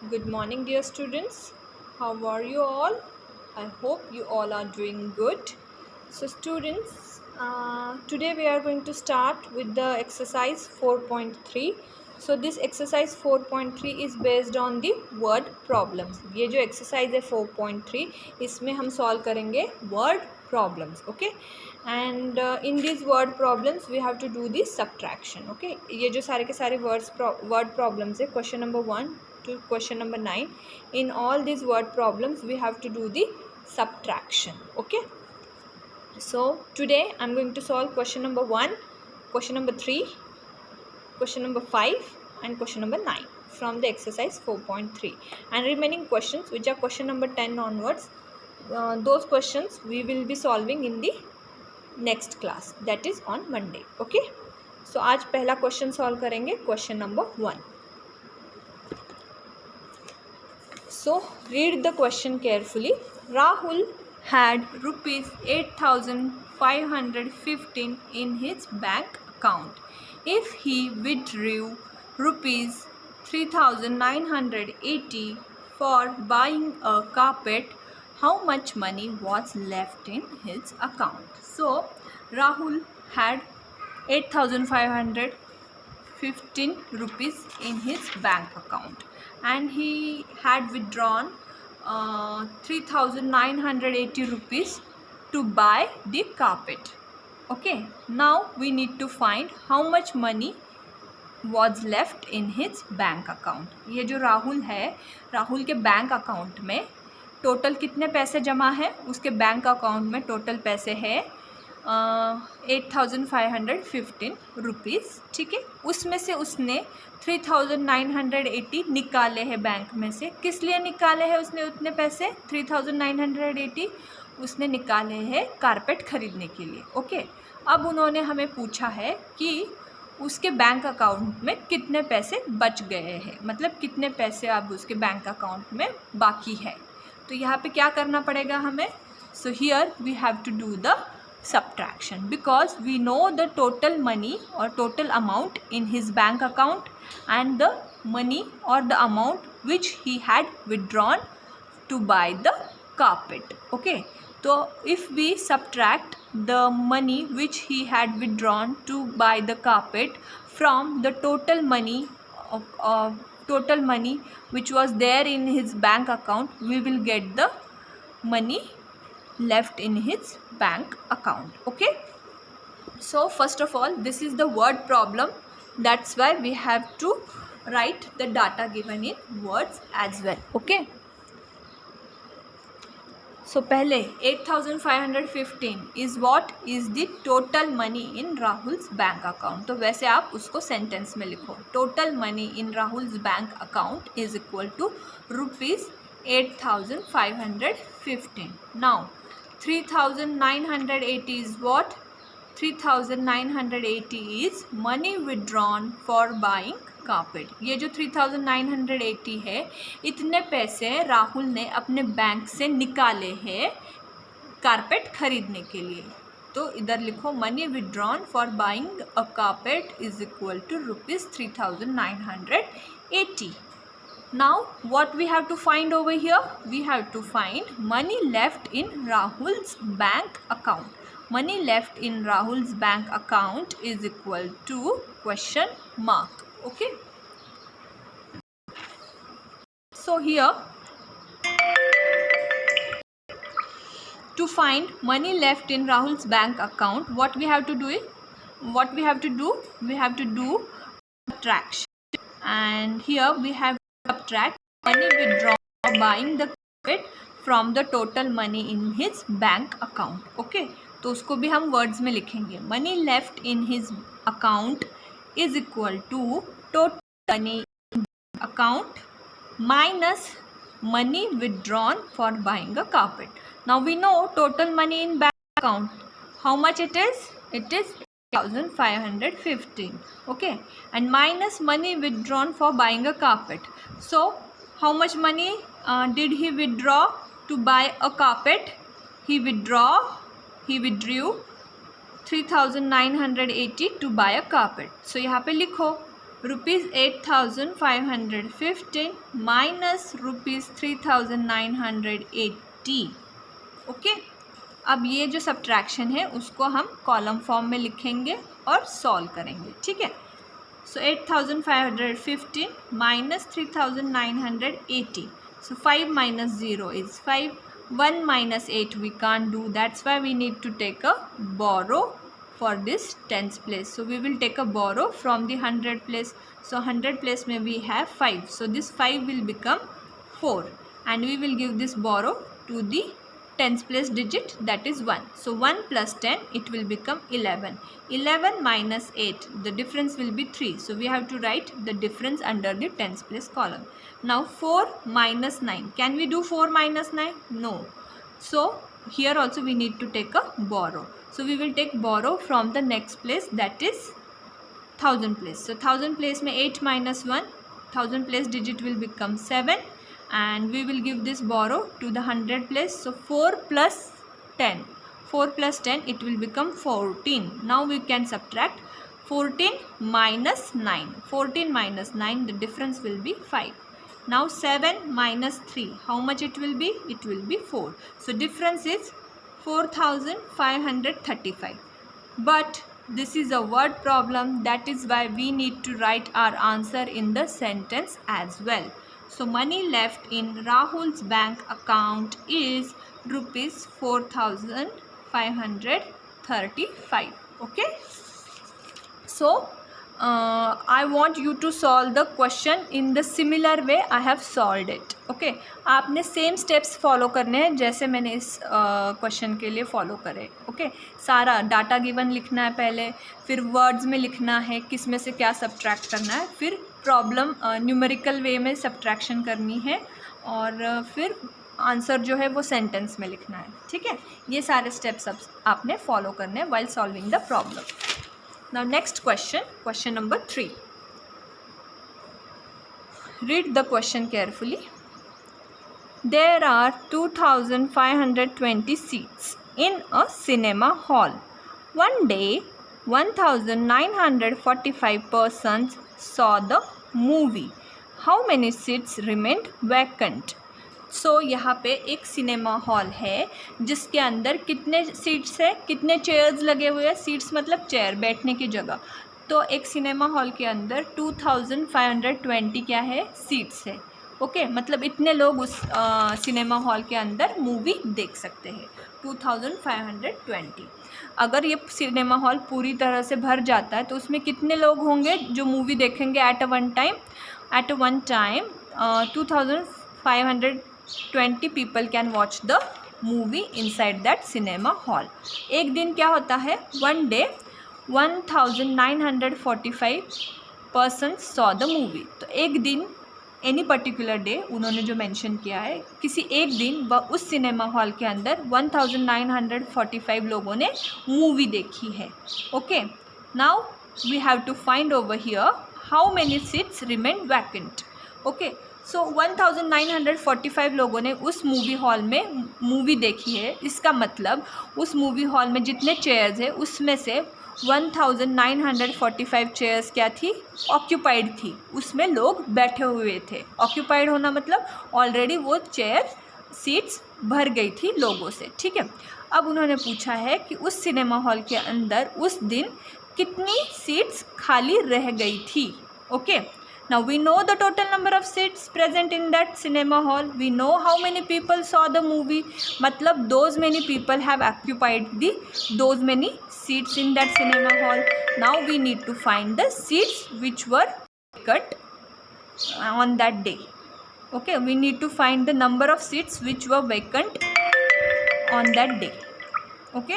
Good morning, dear students. How are you all? I hope you all are doing good. So, students, today we are going to start with the exercise 4.3. So, this exercise 4.3 is based on the word problems. ये जो exercise है 4.3 इसमें हम solve करेंगे word problems. Okay, and in these word problems we have to do the subtraction. Okay, ये जो सारे के सारे word problems है question number 1 to question number 9. In all these word problems we have to do the subtraction. Okay, so today I'm going to solve question number 1, question number 3, question number 5 and question number 9 from the exercise 4.3, and remaining questions which are question number 10 onwards, those questions we will be solving in the next class, that is on Monday. Okay, so आज पहला question solve करेंगे, question number 1. So read the question carefully. Rahul had rupees 8,515 in his bank account. If he withdrew rupees 3,980 for buying a carpet, how much money was left in his account? So Rahul had 8,515 rupees in his bank account and he had withdrawn 3,980 rupees to buy the carpet. Okay, now we need to find how much money was left in his bank account. ये जो राहुल है, राहुल के bank account में total कितने पैसे जमा है, उसके बैंक अकाउंट में टोटल पैसे है 8,515 रुपीज़. ठीक है, उसमें से उसने 3,980 निकाले हैं बैंक में से. किस लिए निकाले हैं उसने उतने पैसे? 3,980 उसने निकाले हैं कारपेट ख़रीदने के लिए. ओके, अब उन्होंने हमें पूछा है कि उसके बैंक अकाउंट में कितने पैसे बच गए हैं, मतलब कितने पैसे अब उसके बैंक अकाउंट में बाकी है. तो यहाँ पे क्या करना पड़ेगा हमें? So here we have to do the subtraction because we know the total money or total amount in his bank account and the money or the amount which he had withdrawn to buy the carpet. Okay, so if we subtract the money which he had withdrawn to buy the carpet from the total money which was there in his bank account, we will get the money left in his bank account. Okay, so first of all this is the word problem, that's why we have to write the data given in words as well. Okay, so पहले 8,515 is what is the total money in Rahul's bank account. तो वैसे आप उसको sentence में लिखो. total money in Rahul's bank account is equal to rupees 8,515. now 3,980 is what? 3,980 is money withdrawn for buying carpet. ये जो 3,980 है, इतने पैसे राहुल ने अपने बैंक से निकाले हैं कारपेट खरीदने के लिए. तो इधर लिखो money withdrawn for buying a carpet is equal to rupees 3,980. Now what we have to find over here? We have to find money left in Rahul's bank account. Money left in Rahul's bank account is equal to question mark. Okay, so here to find money left in Rahul's bank account, what we have to do? We have to do subtraction, and here we have subtract money withdrawn for buying the carpet from the total money in his bank account. Okay, तो उसको भी हम words में लिखेंगे. Money left in his account is equal to total money account minus money withdrawn for buying a carpet. Now we know total money in bank account, how much it is? It is 8,515. Okay, and minus money withdrawn for buying a carpet. So how much money did he withdraw to buy a carpet? He withdrew 3,980 to buy a carpet. So यहाँ पे लिखो rupees 8,515 minus rupees 3,980. Okay, अब ये जो subtraction है उसको हम column form में लिखेंगे और सॉल्व करेंगे, ठीक है. So 8,515 minus 3,980. So 5 minus 0 is 5. 1 minus 8 we can't do. That's why we need to take a borrow for this tens place. So we will take a borrow from the 100 place. So 100 place may we have 5. So this 5 will become 4. And we will give this borrow to the tens place digit, that is 1. So 1 plus 10, it will become 11. 11 minus 8, the difference will be 3. So we have to write the difference under the tens place column. Now 4 minus 9. Can we do 4 minus 9? No. So here also we need to take a borrow. So we will take borrow from the next place, that is 1000 place. So 1000 place में 8 minus 1, 1000 place digit will become 7. And we will give this borrow to the 100 place. So 4 plus 10, 4 plus 10, it will become 14. Now we can subtract 14 minus 9. 14 minus 9, the difference will be 5. Now 7 minus 3, how much it will be? It will be 4. So difference is 4,535. But this is a word problem, that is why we need to write our answer in the sentence as well. So money left in Rahul's bank account is rupees 4,535. Okay. So I want you to solve the question in the similar way I have solved it. Okay. आपने same steps follow करने हैं जैसे मैंने इस question के लिए follow करे. Okay. सारा डाटा गिवन लिखना है पहले, फिर वर्ड्स में लिखना है किस में से क्या सब्ट्रैक्ट करना है, फिर प्रॉब्लम न्यूमेरिकल वे में सब्ट्रैक्शन करनी है, और फिर आंसर जो है वो सेंटेंस में लिखना है. ठीक है. ये सारे स्टेप्स आपने फॉलो करने हैं while solving the problem. Now next question, question number 3. Read the question carefully. There are 2,520 seats in a cinema hall. One day, 1,945 persons saw the movie. How many seats remained vacant? सो यहाँ पे एक cinema hall है जिसके अंदर कितने seats है, कितने chairs लगे हुए हैं. सीट्स मतलब चेयर, बैठने की जगह. तो एक सिनेमा हॉल के अंदर 2,520 क्या है, सीट्स है. ओके. मतलब इतने लोग उस सिनेमा हॉल के अंदर मूवी देख सकते हैं. 2,520. अगर ये सिनेमा हॉल पूरी तरह से भर जाता है तो उसमें कितने लोग होंगे जो मूवी देखेंगे at a one time? 2,520 people can watch the movie inside that cinema hall. एक दिन क्या होता है, one day 1,945 persons saw the movie. तो एक दिन, एनी पर्टिकुलर डे उन्होंने जो मेंशन किया है, किसी एक दिन उस सिनेमा हॉल के अंदर 1,945 लोगों ने मूवी देखी है. Okay. Now we have to find over here how many seats remain vacant. Okay. So 1,945 लोगों ने उस मूवी हॉल में मूवी देखी है. इसका मतलब उस मूवी हॉल में जितने चेयर्स है उसमें से 1,945 चेयर्स क्या थी, ऑक्यूपाइड थी. उसमें लोग बैठे हुए थे. ऑक्यूपाइड होना मतलब ऑलरेडी वो चेयर सीट्स भर गई थी लोगों से. ठीक है. अब उन्होंने पूछा है कि उस सिनेमा हॉल के अंदर उस दिन कितनी सीट्स खाली रह गई थी. Okay. Now we know the total number of seats present in that cinema hall. We know how many people saw the movie. मतलब those many people have occupied those many seats in that cinema hall. Now we need to find the seats which were vacant on that day. Okay, we need to find the number of seats which were vacant on that day. Okay.